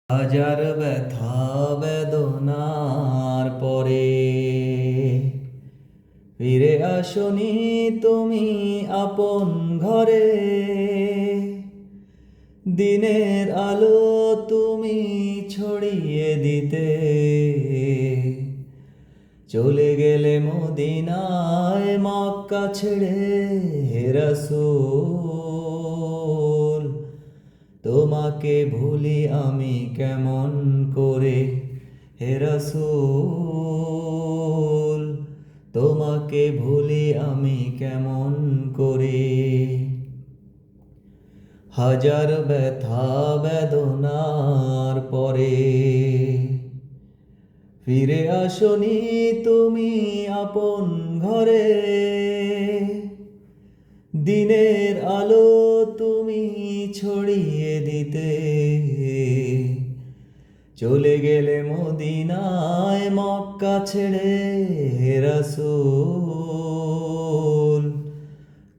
হাজার ব্যথা বেদনার পরে ফিরে আসনি তুমি আপন ঘরে। দিনের আলো তুমি ছড়িয়ে দিতে চলে গেলে মদিনায় মক্কা ছেড়ে। হে রাসূল তোমাকে ভুলি আমি কেমন করে। হে রাসূল তোমাকে ভুলি আমি কেমন করে। হাজার ব্যথা বেদনার পরে ফিরে আসনি তুমি আপন ঘরে। দিনের আলো তুমি ছড়িয়ে দিতে চলে গেলে মদিনায় মক্কা ছেড়ে। হে রাসূল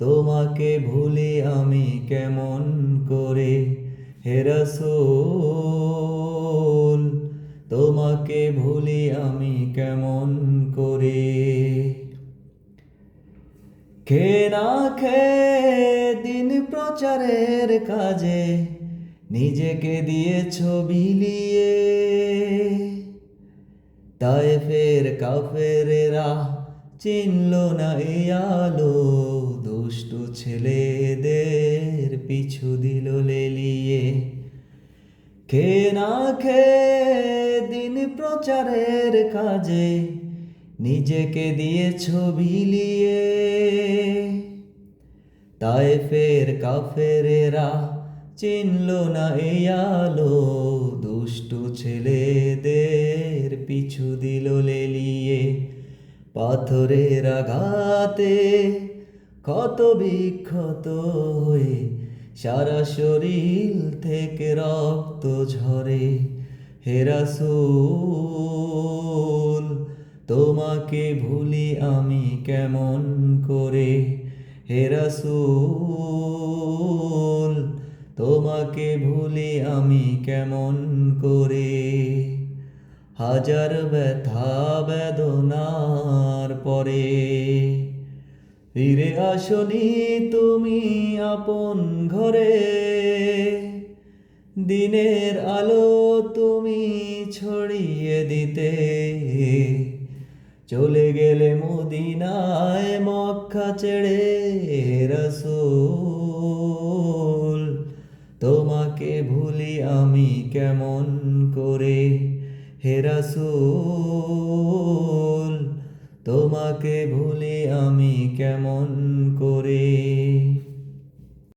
তোমাকে ভুলি আমি কেমন করে। হে রাসূল তোমাকে ভুলি আমি কেমন করে। খেয়ে না খেয়ে দিন প্রচারের কাজে নিজেকে দিয়েছ বিলিয়ে। তায়েফের কাফেরেরা চিনল না এই আলো, দুষ্টু ছেলেদের পিছু দিল লেলিয়ে। খেয়ে না খেয়ে দিন প্রচারের কাজে নিজেকে দিয়েছ বিলিয়ে। তায়েফের কাফেরেরা চিনল না এই আলো, দুষ্টু ছেলেদের পিছু দিল লেলিয়ে। পাথরের আঘাতে ক্ষত বিক্ষত হয়ে সারা শরীর থেকে রক্ত ঝরে। হে রাসূল তোমাকে ভুলি আমি কেমন করে। হে রাসূল তোমাকে ভুলি আমি কেমন করে। হাজার ব্যথা বেদনার পরে ফিরে আসনি তুমি আপন ঘরে। দিনের আলো তুমি ছড়িয়ে দিতে চলে গেলে মদিনায় মক্কা ছেড়ে। রাসূল তোমাকে ভুলি আমি কেমন করে। হে রাসূল তোমাকে ভুলি আমি কেমন করে।